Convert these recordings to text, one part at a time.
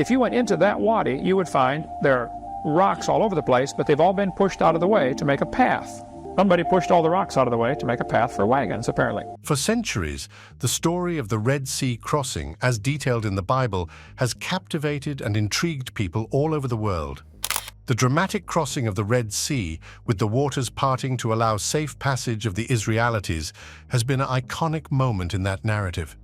If you went into that wadi, you would find there are rocks all over the place, but they've all been pushed out of the way to make a path. Somebody pushed all the rocks out of the way to make a path for wagons, apparently. For centuries, the story of the Red Sea crossing, as detailed in the Bible, has captivated and intrigued people all over the world. The dramatic crossing of the Red Sea, with the waters parting to allow safe passage of the Israelites, has been an iconic moment in that narrative.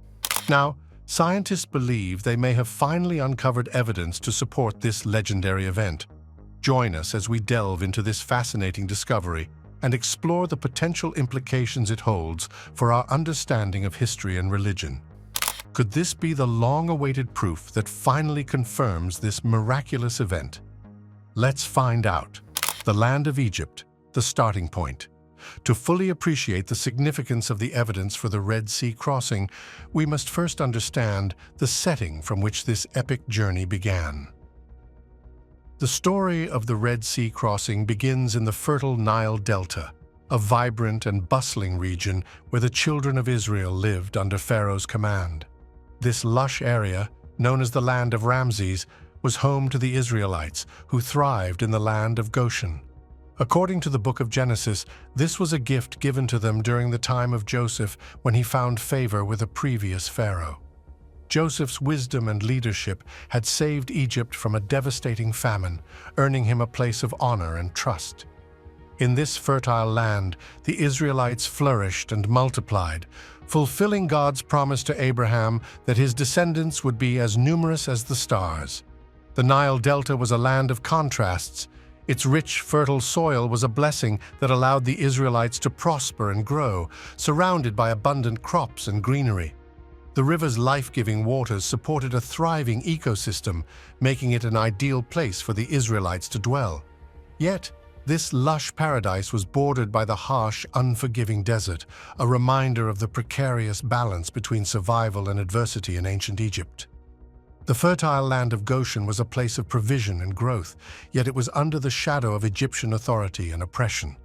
Now, scientists believe they may have finally uncovered evidence to support this legendary event. Join us as we delve into this fascinating discovery and explore the potential implications it holds for our understanding of history and religion. Could this be the long-awaited proof that finally confirms this miraculous event? Let's find out. The land of Egypt, the starting point. To fully appreciate the significance of the evidence for the Red Sea crossing, we must first understand the setting from which this epic journey began. The story of the Red Sea crossing begins in the fertile Nile Delta, a vibrant and bustling region where the children of Israel lived under Pharaoh's command. This lush area, known as the land of Ramses, was home to the Israelites, who thrived in the land of Goshen. According to the book of Genesis, this was a gift given to them during the time of Joseph when he found favor with a previous pharaoh. Joseph's wisdom and leadership had saved Egypt from a devastating famine, earning him a place of honor and trust. In this fertile land, the Israelites flourished and multiplied, fulfilling God's promise to Abraham that his descendants would be as numerous as the stars. The Nile Delta was a land of contrasts. Its rich, fertile soil was a blessing that allowed the Israelites to prosper and grow, surrounded by abundant crops and greenery. The river's life-giving waters supported a thriving ecosystem, making it an ideal place for the Israelites to dwell. Yet, this lush paradise was bordered by the harsh, unforgiving desert, a reminder of the precarious balance between survival and adversity in ancient Egypt. The fertile land of Goshen was a place of provision and growth, yet it was under the shadow of Egyptian authority and oppression.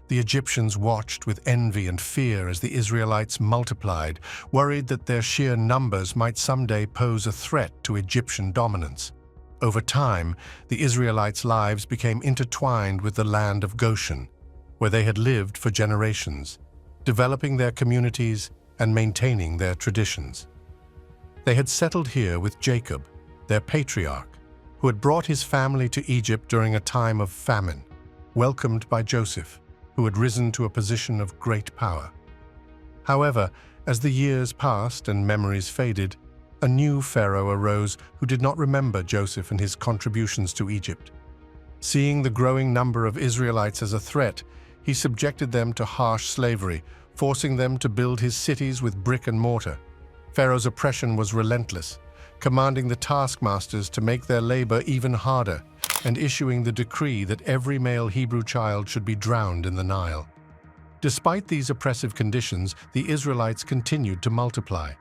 The Egyptians watched with envy and fear as the Israelites multiplied, worried that their sheer numbers might someday pose a threat to Egyptian dominance. Over time, the Israelites' lives became intertwined with the land of Goshen, where they had lived for generations, developing their communities and maintaining their traditions. They had settled here with Jacob, their patriarch, who had brought his family to Egypt during a time of famine, welcomed by Joseph, who had risen to a position of great power. However, as the years passed and memories faded, a new pharaoh arose who did not remember Joseph and his contributions to Egypt. Seeing the growing number of Israelites as a threat, he subjected them to harsh slavery, forcing them to build his cities with brick and mortar. Pharaoh's oppression was relentless, commanding the taskmasters to make their labor even harder, and issuing the decree that every male Hebrew child should be drowned in the Nile. Despite these oppressive conditions, the Israelites continued to multiply,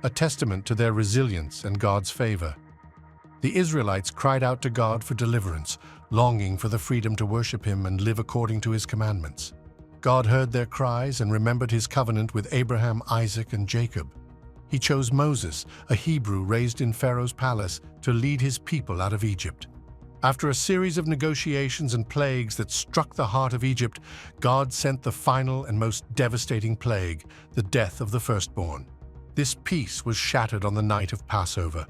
a testament to their resilience and God's favor. The Israelites cried out to God for deliverance, longing for the freedom to worship Him and live according to His commandments. God heard their cries and remembered His covenant with Abraham, Isaac, and Jacob. He chose Moses, a Hebrew raised in Pharaoh's palace, to lead his people out of Egypt. After a series of negotiations and plagues that struck the heart of Egypt, God sent the final and most devastating plague, the death of the firstborn. This peace was shattered on the night of Passover.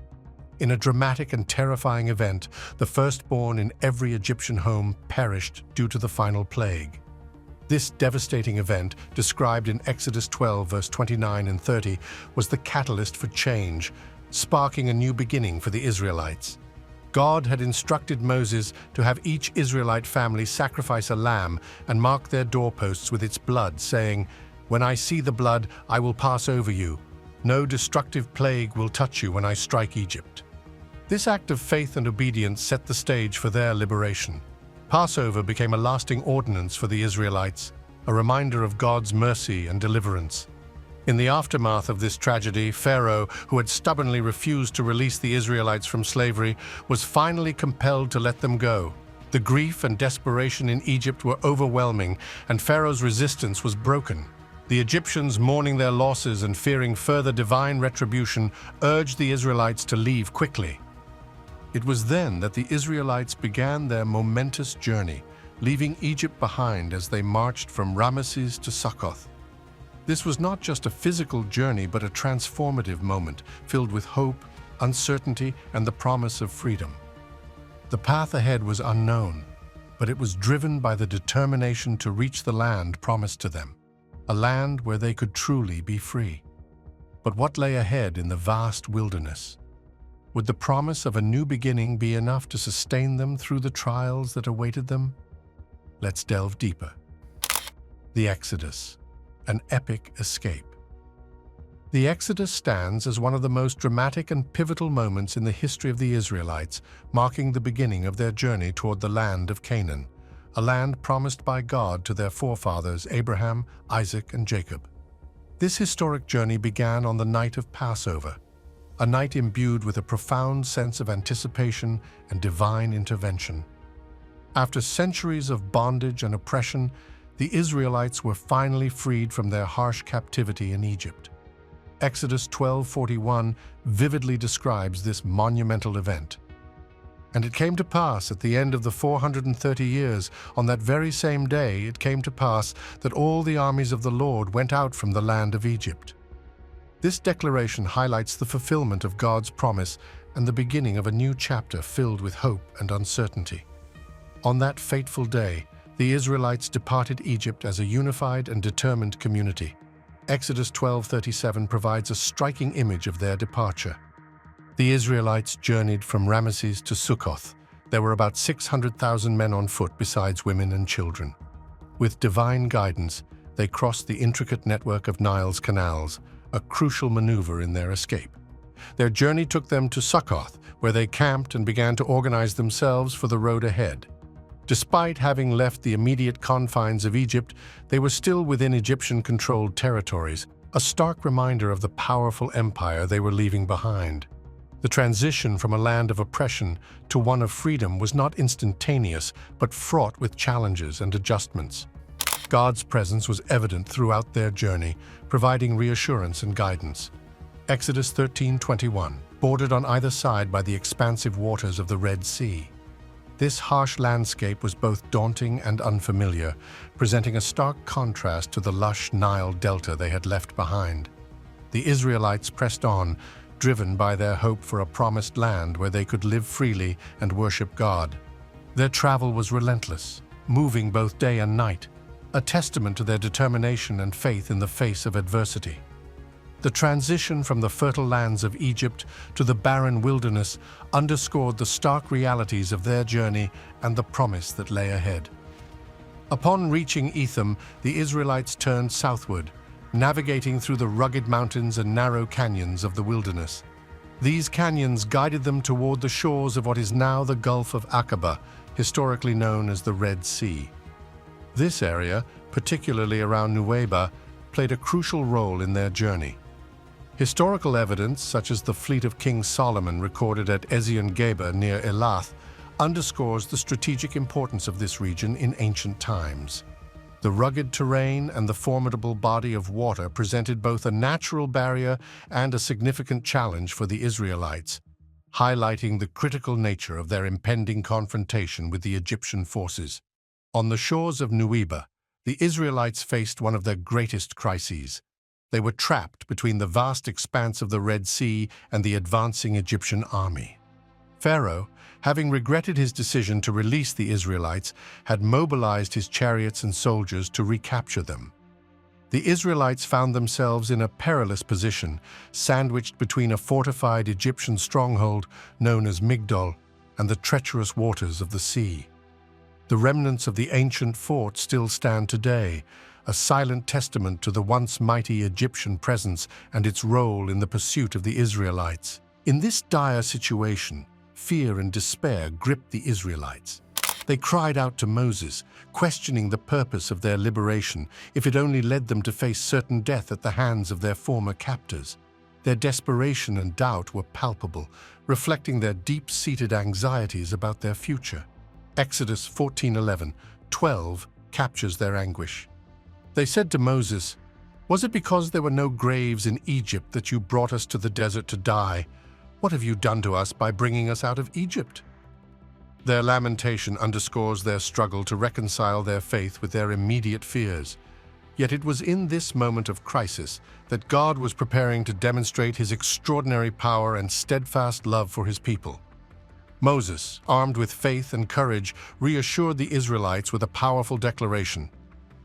In a dramatic and terrifying event, the firstborn in every Egyptian home perished due to the final plague. This devastating event, described in Exodus 12, verse 29 and 30, was the catalyst for change, sparking a new beginning for the Israelites. God had instructed Moses to have each Israelite family sacrifice a lamb and mark their doorposts with its blood, saying, "When I see the blood, I will pass over you. No destructive plague will touch you when I strike Egypt." This act of faith and obedience set the stage for their liberation. Passover became a lasting ordinance for the Israelites, a reminder of God's mercy and deliverance. In the aftermath of this tragedy, Pharaoh, who had stubbornly refused to release the Israelites from slavery, was finally compelled to let them go. The grief and desperation in Egypt were overwhelming, and Pharaoh's resistance was broken. The Egyptians, mourning their losses and fearing further divine retribution, urged the Israelites to leave quickly. It was then that the Israelites began their momentous journey, leaving Egypt behind as they marched from Ramesses to Succoth. This was not just a physical journey, but a transformative moment filled with hope, uncertainty, and the promise of freedom. The path ahead was unknown, but it was driven by the determination to reach the land promised to them, a land where they could truly be free. But what lay ahead in the vast wilderness? Would the promise of a new beginning be enough to sustain them through the trials that awaited them? Let's delve deeper. The Exodus, an epic escape. The Exodus stands as one of the most dramatic and pivotal moments in the history of the Israelites, marking the beginning of their journey toward the land of Canaan, a land promised by God to their forefathers Abraham, Isaac, and Jacob. This historic journey began on the night of Passover, a night imbued with a profound sense of anticipation and divine intervention. After centuries of bondage and oppression, the Israelites were finally freed from their harsh captivity in Egypt. Exodus 12:41 vividly describes this monumental event. And it came to pass at the end of the 430 years, on that very same day it came to pass that all the armies of the Lord went out from the land of Egypt. This declaration highlights the fulfillment of God's promise and the beginning of a new chapter filled with hope and uncertainty. On that fateful day, the Israelites departed Egypt as a unified and determined community. Exodus 12:37 provides a striking image of their departure. The Israelites journeyed from Ramesses to Succoth. There were about 600,000 men on foot besides women and children. With divine guidance, they crossed the intricate network of Nile's canals, a crucial maneuver in their escape. Their journey took them to Succoth, where they camped and began to organize themselves for the road ahead. Despite having left the immediate confines of Egypt, they were still within Egyptian-controlled territories, a stark reminder of the powerful empire they were leaving behind. The transition from a land of oppression to one of freedom was not instantaneous, but fraught with challenges and adjustments. God's presence was evident throughout their journey, providing reassurance and guidance. Exodus 13:21, bordered on either side by the expansive waters of the Red Sea. This harsh landscape was both daunting and unfamiliar, presenting a stark contrast to the lush Nile delta they had left behind. The Israelites pressed on, driven by their hope for a promised land where they could live freely and worship God. Their travel was relentless, moving both day and night, a testament to their determination and faith in the face of adversity. The transition from the fertile lands of Egypt to the barren wilderness underscored the stark realities of their journey and the promise that lay ahead. Upon reaching Etham, the Israelites turned southward, navigating through the rugged mountains and narrow canyons of the wilderness. These canyons guided them toward the shores of what is now the Gulf of Aqaba, historically known as the Red Sea. This area, particularly around Nuweiba, played a crucial role in their journey. Historical evidence, such as the fleet of King Solomon recorded at Ezion-Geber near Elath, underscores the strategic importance of this region in ancient times. The rugged terrain and the formidable body of water presented both a natural barrier and a significant challenge for the Israelites, highlighting the critical nature of their impending confrontation with the Egyptian forces. On the shores of Nuweiba, the Israelites faced one of their greatest crises. They were trapped between the vast expanse of the Red Sea and the advancing Egyptian army. Pharaoh, having regretted his decision to release the Israelites, had mobilized his chariots and soldiers to recapture them. The Israelites found themselves in a perilous position, sandwiched between a fortified Egyptian stronghold known as Migdol and the treacherous waters of the sea. The remnants of the ancient fort still stand today, a silent testament to the once mighty Egyptian presence and its role in the pursuit of the Israelites. In this dire situation, fear and despair gripped the Israelites. They cried out to Moses, questioning the purpose of their liberation if it only led them to face certain death at the hands of their former captors. Their desperation and doubt were palpable, reflecting their deep-seated anxieties about their future. Exodus 14:11-12 captures their anguish. They said to Moses, "Was it because there were no graves in Egypt that you brought us to the desert to die? "What have you done to us by bringing us out of Egypt?" Their lamentation underscores their struggle to reconcile their faith with their immediate fears. Yet it was in this moment of crisis that God was preparing to demonstrate his extraordinary power and steadfast love for his people. Moses, armed with faith and courage, reassured the Israelites with a powerful declaration.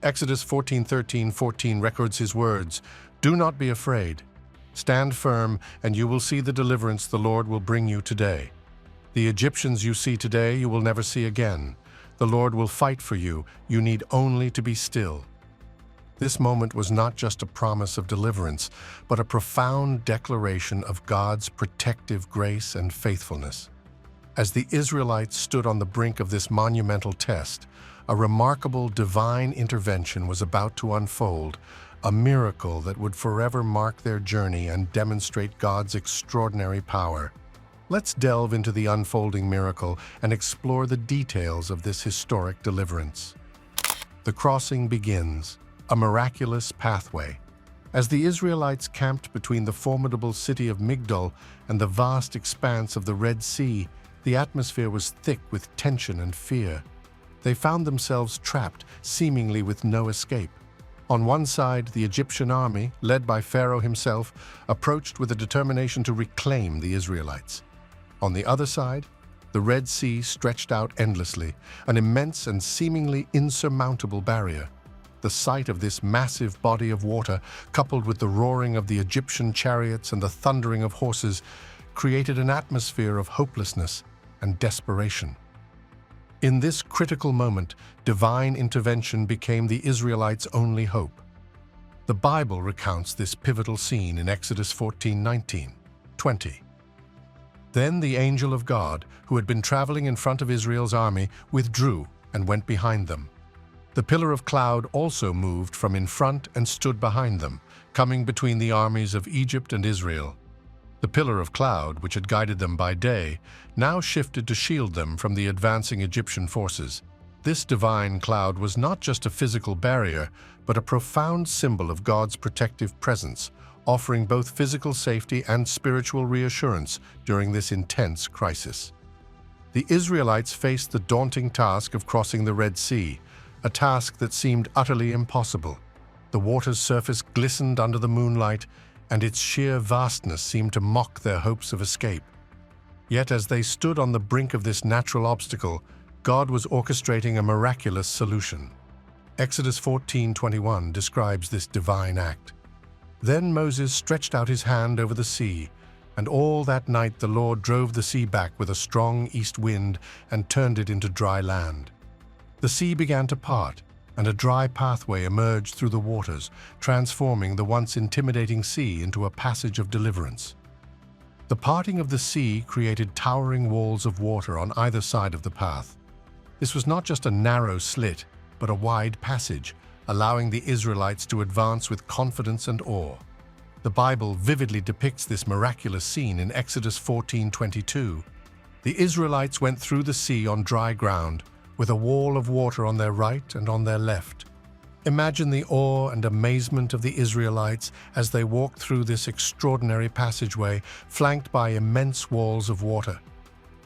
Exodus 14:13-14 records his words, "Do not be afraid. Stand firm, and you will see the deliverance the Lord will bring you today. The Egyptians you see today you will never see again. The Lord will fight for you. You need only to be still." This moment was not just a promise of deliverance, but a profound declaration of God's protective grace and faithfulness. As the Israelites stood on the brink of this monumental test, a remarkable divine intervention was about to unfold, a miracle that would forever mark their journey and demonstrate God's extraordinary power. Let's delve into the unfolding miracle and explore the details of this historic deliverance. The crossing begins, a miraculous pathway. As the Israelites camped between the formidable city of Migdol and the vast expanse of the Red Sea, the atmosphere was thick with tension and fear. They found themselves trapped, seemingly with no escape. On one side, the Egyptian army, led by Pharaoh himself, approached with a determination to reclaim the Israelites. On the other side, the Red Sea stretched out endlessly, an immense and seemingly insurmountable barrier. The sight of this massive body of water, coupled with the roaring of the Egyptian chariots and the thundering of horses, created an atmosphere of hopelessness and desperation. In this critical moment, divine intervention became the Israelites' only hope. The Bible recounts this pivotal scene in Exodus 14:19-20. Then the angel of God, who had been traveling in front of Israel's army, withdrew and went behind them. The pillar of cloud also moved from in front and stood behind them, coming between the armies of Egypt and Israel. The pillar of cloud, which had guided them by day, now shifted to shield them from the advancing Egyptian forces. This divine cloud was not just a physical barrier, but a profound symbol of God's protective presence, offering both physical safety and spiritual reassurance during this intense crisis. The Israelites faced the daunting task of crossing the Red Sea, a task that seemed utterly impossible. The water's surface glistened under the moonlight, and its sheer vastness seemed to mock their hopes of escape. Yet as they stood on the brink of this natural obstacle, God was orchestrating a miraculous solution. Exodus 14:21 describes this divine act. Then Moses stretched out his hand over the sea, and all that night the Lord drove the sea back with a strong east wind and turned it into dry land. The sea began to part, and a dry pathway emerged through the waters, transforming the once intimidating sea into a passage of deliverance. The parting of the sea created towering walls of water on either side of the path. This was not just a narrow slit, but a wide passage, allowing the Israelites to advance with confidence and awe. The Bible vividly depicts this miraculous scene in Exodus 14:22. The Israelites went through the sea on dry ground, with a wall of water on their right and on their left. Imagine the awe and amazement of the Israelites as they walked through this extraordinary passageway, flanked by immense walls of water.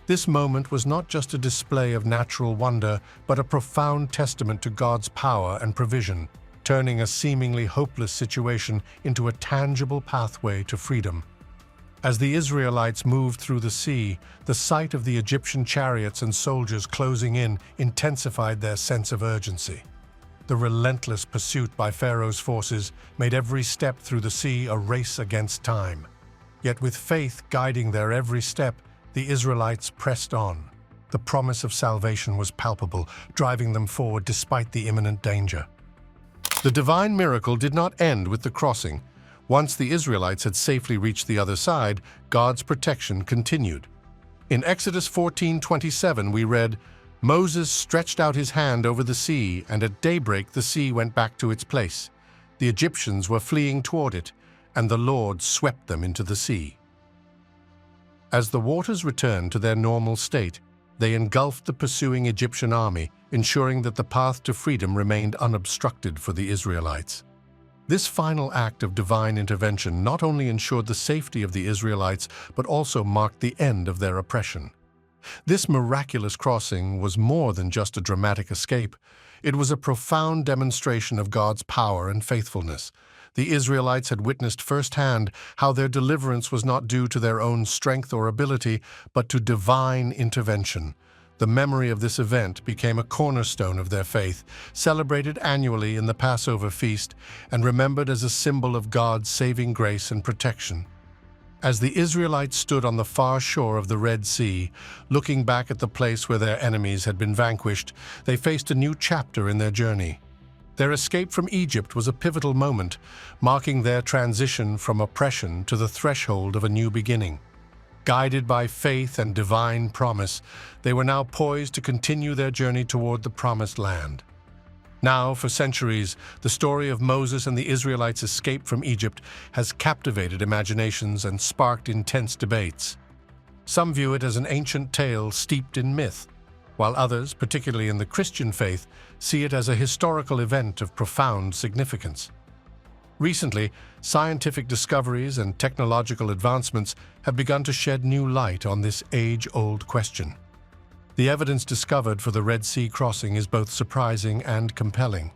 This moment was not just a display of natural wonder, but a profound testament to God's power and provision, turning a seemingly hopeless situation into a tangible pathway to freedom. As the Israelites moved through the sea, the sight of the Egyptian chariots and soldiers closing in intensified their sense of urgency. The relentless pursuit by Pharaoh's forces made every step through the sea a race against time. Yet with faith guiding their every step, the Israelites pressed on. The promise of salvation was palpable, driving them forward despite the imminent danger. The divine miracle did not end with the crossing. Once the Israelites had safely reached the other side, God's protection continued. In Exodus 14:27 we read, "Moses stretched out his hand over the sea, and at daybreak the sea went back to its place. The Egyptians were fleeing toward it, and the Lord swept them into the sea." As the waters returned to their normal state, they engulfed the pursuing Egyptian army, ensuring that the path to freedom remained unobstructed for the Israelites. This final act of divine intervention not only ensured the safety of the Israelites, but also marked the end of their oppression. This miraculous crossing was more than just a dramatic escape. It was a profound demonstration of God's power and faithfulness. The Israelites had witnessed firsthand how their deliverance was not due to their own strength or ability, but to divine intervention. The memory of this event became a cornerstone of their faith, celebrated annually in the Passover feast and remembered as a symbol of God's saving grace and protection. As the Israelites stood on the far shore of the Red Sea, looking back at the place where their enemies had been vanquished, they faced a new chapter in their journey. Their escape from Egypt was a pivotal moment, marking their transition from oppression to the threshold of a new beginning. Guided by faith and divine promise, they were now poised to continue their journey toward the Promised Land. Now, for centuries, the story of Moses and the Israelites' escape from Egypt has captivated imaginations and sparked intense debates. Some view it as an ancient tale steeped in myth, while others, particularly in the Christian faith, see it as a historical event of profound significance. Recently, scientific discoveries and technological advancements have begun to shed new light on this age-old question. The evidence discovered for the Red Sea crossing is both surprising and compelling.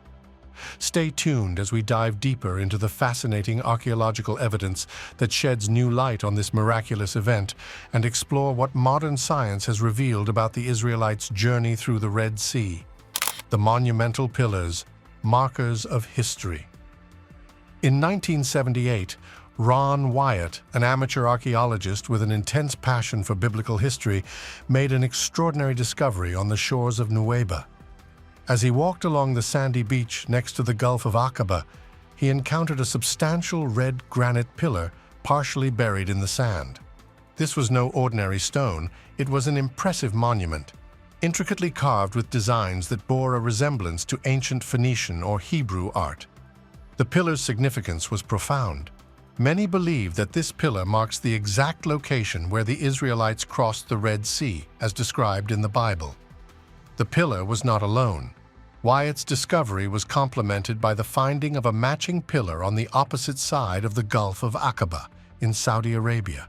Stay tuned as we dive deeper into the fascinating archaeological evidence that sheds new light on this miraculous event and explore what modern science has revealed about the Israelites' journey through the Red Sea. The Monumental Pillars, markers of history. In 1978, Ron Wyatt, an amateur archaeologist with an intense passion for biblical history, made an extraordinary discovery on the shores of Nuweiba. As he walked along the sandy beach next to the Gulf of Aqaba, he encountered a substantial red granite pillar partially buried in the sand. This was no ordinary stone, it was an impressive monument, intricately carved with designs that bore a resemblance to ancient Phoenician or Hebrew art. The pillar's significance was profound. Many believe that this pillar marks the exact location where the Israelites crossed the Red Sea, as described in the Bible. The pillar was not alone. Wyatt's discovery was complemented by the finding of a matching pillar on the opposite side of the Gulf of Aqaba in Saudi Arabia.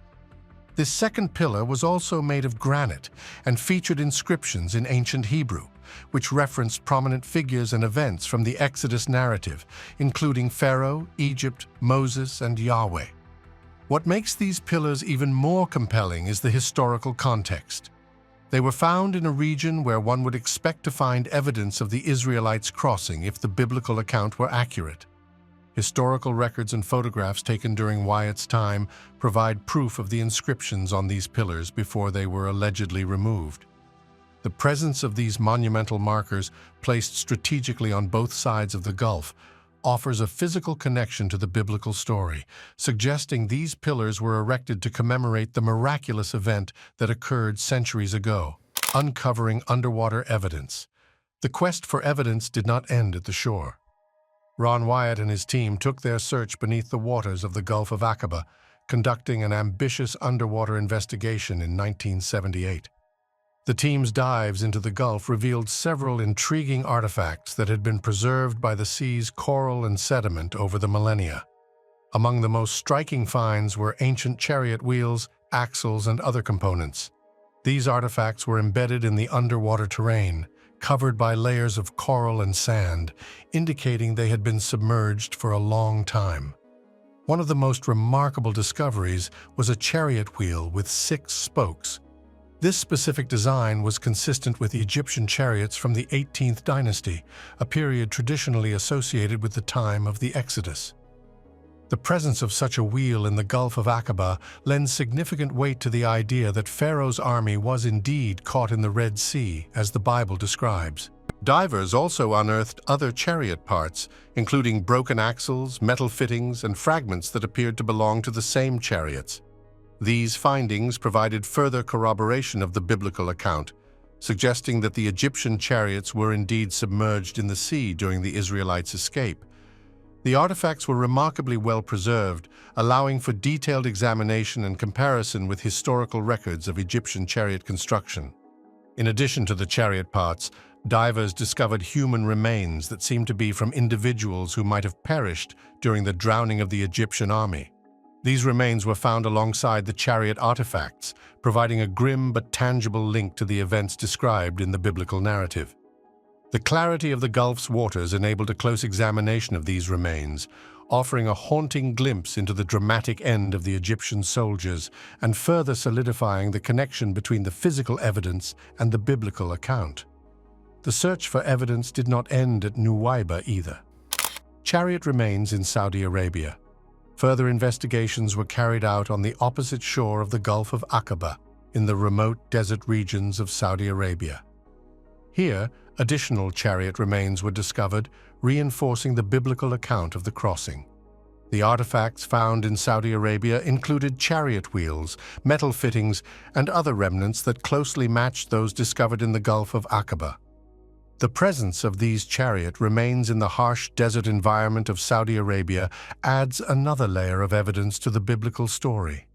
This second pillar was also made of granite and featured inscriptions in ancient Hebrew, which referenced prominent figures and events from the Exodus narrative, including Pharaoh, Egypt, Moses, and Yahweh. What makes these pillars even more compelling is the historical context. They were found in a region where one would expect to find evidence of the Israelites crossing if the biblical account were accurate. Historical records and photographs taken during Wyatt's time provide proof of the inscriptions on these pillars before they were allegedly removed. The presence of these monumental markers, placed strategically on both sides of the Gulf, offers a physical connection to the biblical story, suggesting these pillars were erected to commemorate the miraculous event that occurred centuries ago. Uncovering underwater evidence. The quest for evidence did not end at the shore. Ron Wyatt and his team took their search beneath the waters of the Gulf of Aqaba, conducting an ambitious underwater investigation in 1978. The team's dives into the Gulf revealed several intriguing artifacts that had been preserved by the sea's coral and sediment over the millennia. Among the most striking finds were ancient chariot wheels, axles, and other components. These artifacts were embedded in the underwater terrain, covered by layers of coral and sand, indicating they had been submerged for a long time. One of the most remarkable discoveries was a chariot wheel with 6 spokes. This specific design was consistent with Egyptian chariots from the 18th dynasty, a period traditionally associated with the time of the Exodus. The presence of such a wheel in the Gulf of Aqaba lends significant weight to the idea that Pharaoh's army was indeed caught in the Red Sea, as the Bible describes. Divers also unearthed other chariot parts, including broken axles, metal fittings, and fragments that appeared to belong to the same chariots. These findings provided further corroboration of the biblical account, suggesting that the Egyptian chariots were indeed submerged in the sea during the Israelites' escape. The artifacts were remarkably well preserved, allowing for detailed examination and comparison with historical records of Egyptian chariot construction. In addition to the chariot parts, Divers discovered human remains that seemed to be from individuals who might have perished during the drowning of the Egyptian army. These remains were found alongside the Chariot artifacts, providing a grim but tangible link to the events described in the biblical narrative. The clarity of the Gulf's waters enabled a close examination of these remains, offering a haunting glimpse into the dramatic end of the Egyptian soldiers and further solidifying the connection between the physical evidence and the biblical account. The search for evidence did not end at Nuweiba either. Chariot remains in Saudi Arabia. Further investigations were carried out on the opposite shore of the Gulf of Aqaba, in the remote desert regions of Saudi Arabia. Here, additional chariot remains were discovered, reinforcing the biblical account of the crossing. The artifacts found in Saudi Arabia included chariot wheels, metal fittings, and other remnants that closely matched those discovered in the Gulf of Aqaba. The presence of these chariot remains in the harsh desert environment of Saudi Arabia adds another layer of evidence to the biblical story.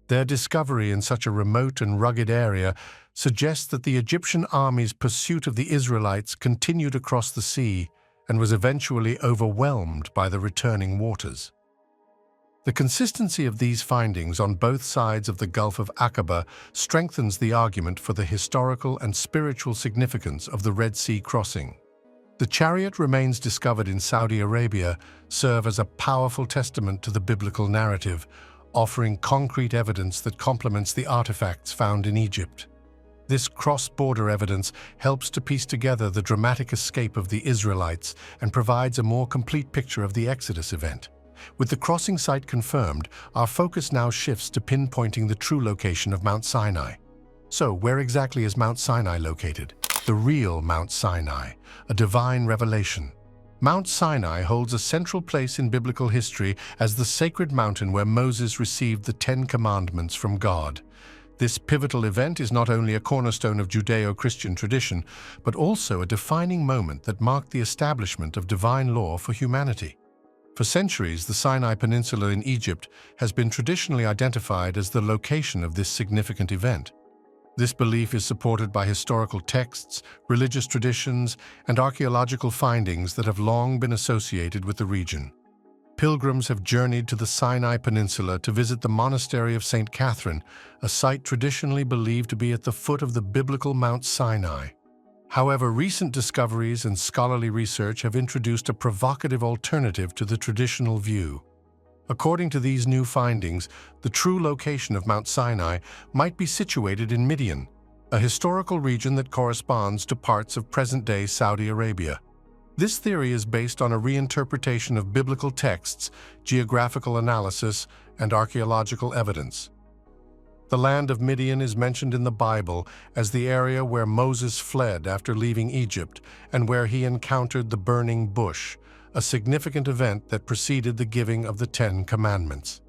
Their discovery in such a remote and rugged area suggests that the Egyptian army's pursuit of the Israelites continued across the sea and was eventually overwhelmed by the returning waters. The consistency of these findings on both sides of the Gulf of Aqaba strengthens the argument for the historical and spiritual significance of the Red Sea crossing. The chariot remains discovered in Saudi Arabia serve as a powerful testament to the biblical narrative, offering concrete evidence that complements the artifacts found in Egypt. This cross-border evidence helps to piece together the dramatic escape of the Israelites and provides a more complete picture of the Exodus event. With the crossing site confirmed, our focus now shifts to pinpointing the true location of Mount Sinai. So, where exactly is Mount Sinai located? The real Mount Sinai, a divine revelation. Mount Sinai holds a central place in biblical history as the sacred mountain where Moses received the Ten Commandments from God. This pivotal event is not only a cornerstone of Judeo-Christian tradition, but also a defining moment that marked the establishment of divine law for humanity. For centuries, the Sinai Peninsula in Egypt has been traditionally identified as the location of this significant event. This belief is supported by historical texts, religious traditions, and archaeological findings that have long been associated with the region. Pilgrims have journeyed to the Sinai Peninsula to visit the monastery of St. Catherine, a site traditionally believed to be at the foot of the biblical Mount Sinai. However, recent discoveries and scholarly research have introduced a provocative alternative to the traditional view. According to these new findings, the true location of Mount Sinai might be situated in Midian, a historical region that corresponds to parts of present-day Saudi Arabia. This theory is based on a reinterpretation of biblical texts, geographical analysis, and archaeological evidence. The land of Midian is mentioned in the Bible as the area where Moses fled after leaving Egypt and where he encountered the burning bush, a significant event that preceded the giving of the Ten Commandments.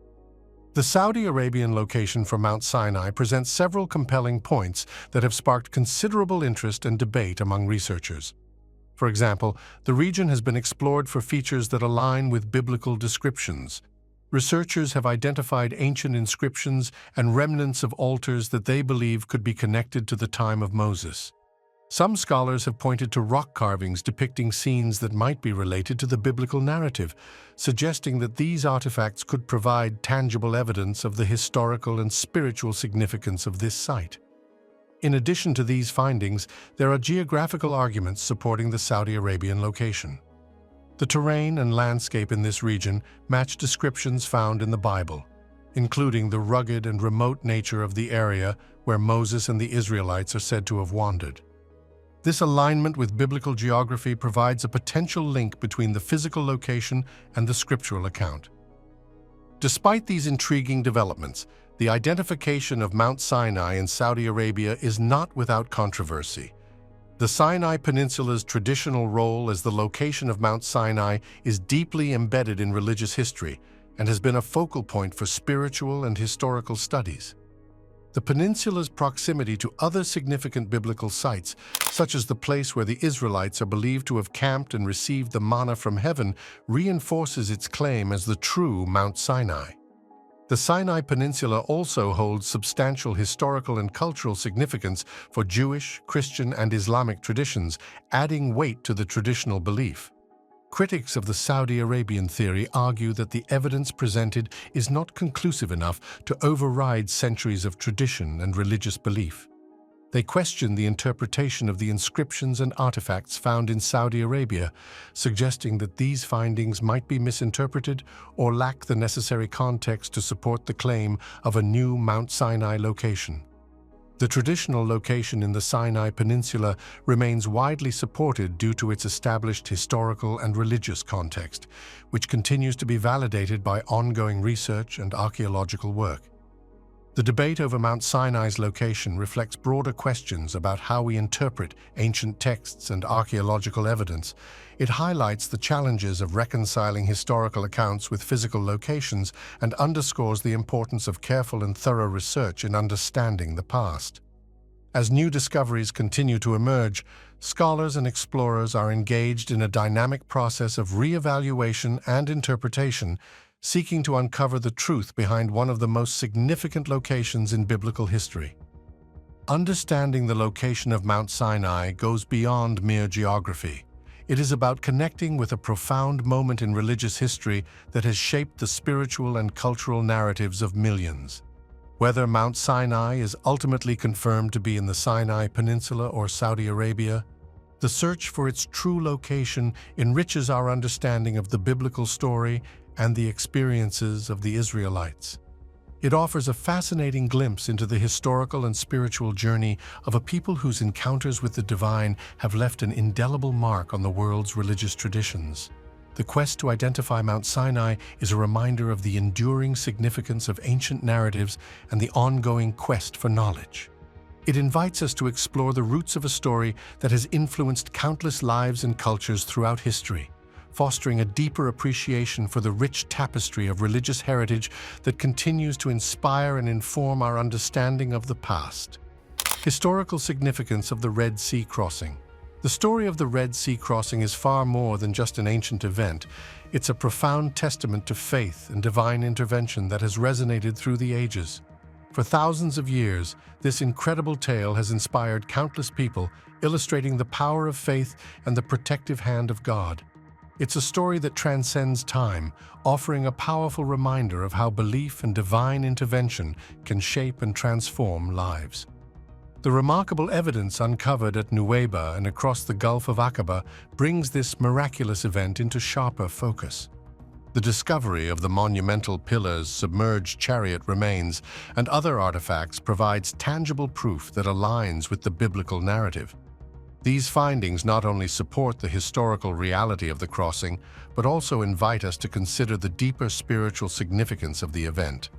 The Saudi Arabian location for Mount Sinai presents several compelling points that have sparked considerable interest and debate among researchers. For example, the region has been explored for features that align with biblical descriptions. Researchers have identified ancient inscriptions and remnants of altars that they believe could be connected to the time of Moses. Some scholars have pointed to rock carvings depicting scenes that might be related to the biblical narrative, suggesting that these artifacts could provide tangible evidence of the historical and spiritual significance of this site. In addition to these findings, there are geographical arguments supporting the Saudi Arabian location. The terrain and landscape in this region match descriptions found in the Bible, including the rugged and remote nature of the area where Moses and the Israelites are said to have wandered. This alignment with biblical geography provides a potential link between the physical location and the scriptural account. Despite these intriguing developments, the identification of Mount Sinai in Saudi Arabia is not without controversy. The Sinai Peninsula's traditional role as the location of Mount Sinai is deeply embedded in religious history and has been a focal point for spiritual and historical studies. The peninsula's proximity to other significant biblical sites, such as the place where the Israelites are believed to have camped and received the manna from heaven, reinforces its claim as the true Mount Sinai. The Sinai Peninsula also holds substantial historical and cultural significance for Jewish, Christian, and Islamic traditions, adding weight to the traditional belief. Critics of the Saudi Arabian theory argue that the evidence presented is not conclusive enough to override centuries of tradition and religious belief. They question the interpretation of the inscriptions and artifacts found in Saudi Arabia, suggesting that these findings might be misinterpreted or lack the necessary context to support the claim of a new Mount Sinai location. The traditional location in the Sinai Peninsula remains widely supported due to its established historical and religious context, which continues to be validated by ongoing research and archaeological work. The debate over Mount Sinai's location reflects broader questions about how we interpret ancient texts and archaeological evidence. It highlights the challenges of reconciling historical accounts with physical locations and underscores the importance of careful and thorough research in understanding the past. As new discoveries continue to emerge, scholars and explorers are engaged in a dynamic process of re-evaluation and interpretation, seeking to uncover the truth behind one of the most significant locations in biblical history. Understanding the location of Mount Sinai goes beyond mere geography. It is about connecting with a profound moment in religious history that has shaped the spiritual and cultural narratives of millions. Whether Mount Sinai is ultimately confirmed to be in the Sinai Peninsula or Saudi Arabia, the search for its true location enriches our understanding of the biblical story and the experiences of the Israelites. It offers a fascinating glimpse into the historical and spiritual journey of a people whose encounters with the divine have left an indelible mark on the world's religious traditions. The quest to identify Mount Sinai is a reminder of the enduring significance of ancient narratives and the ongoing quest for knowledge. It invites us to explore the roots of a story that has influenced countless lives and cultures throughout history, fostering a deeper appreciation for the rich tapestry of religious heritage that continues to inspire and inform our understanding of the past. Historical significance of the Red Sea crossing. The story of the Red Sea crossing is far more than just an ancient event. It's a profound testament to faith and divine intervention that has resonated through the ages. For thousands of years, this incredible tale has inspired countless people, illustrating the power of faith and the protective hand of God. It's a story that transcends time, offering a powerful reminder of how belief and divine intervention can shape and transform lives. The remarkable evidence uncovered at Nuweiba and across the Gulf of Aqaba brings this miraculous event into sharper focus. The discovery of the Monumental Pillars' submerged Chariot remains and other artifacts provides tangible proof that aligns with the biblical narrative. These findings not only support the historical reality of the crossing, but also invite us to consider the deeper spiritual significance of the event.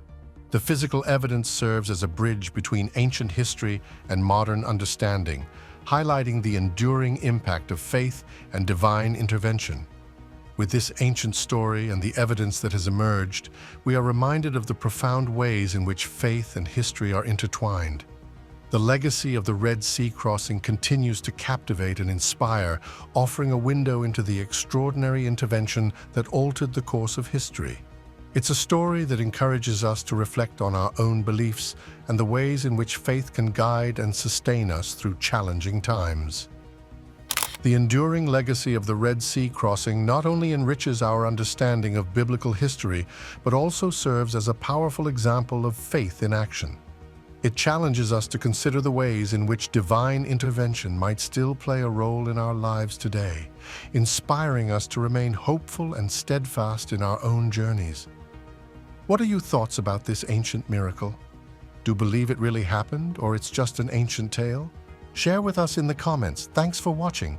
The physical evidence serves as a bridge between ancient history and modern understanding, highlighting the enduring impact of faith and divine intervention. With this ancient story and the evidence that has emerged, we are reminded of the profound ways in which faith and history are intertwined. The legacy of the Red Sea crossing continues to captivate and inspire, offering a window into the extraordinary intervention that altered the course of history. It's a story that encourages us to reflect on our own beliefs and the ways in which faith can guide and sustain us through challenging times. The enduring legacy of the Red Sea crossing not only enriches our understanding of biblical history, but also serves as a powerful example of faith in action. It challenges us to consider the ways in which divine intervention might still play a role in our lives today, inspiring us to remain hopeful and steadfast in our own journeys. What are your thoughts about this ancient miracle? Do you believe it really happened, or it's just an ancient tale? Share with us in the comments. Thanks for watching.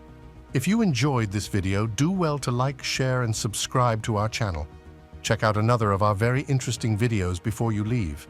If you enjoyed this video, do well to like, share, and subscribe to our channel. Check out another of our very interesting videos before you leave.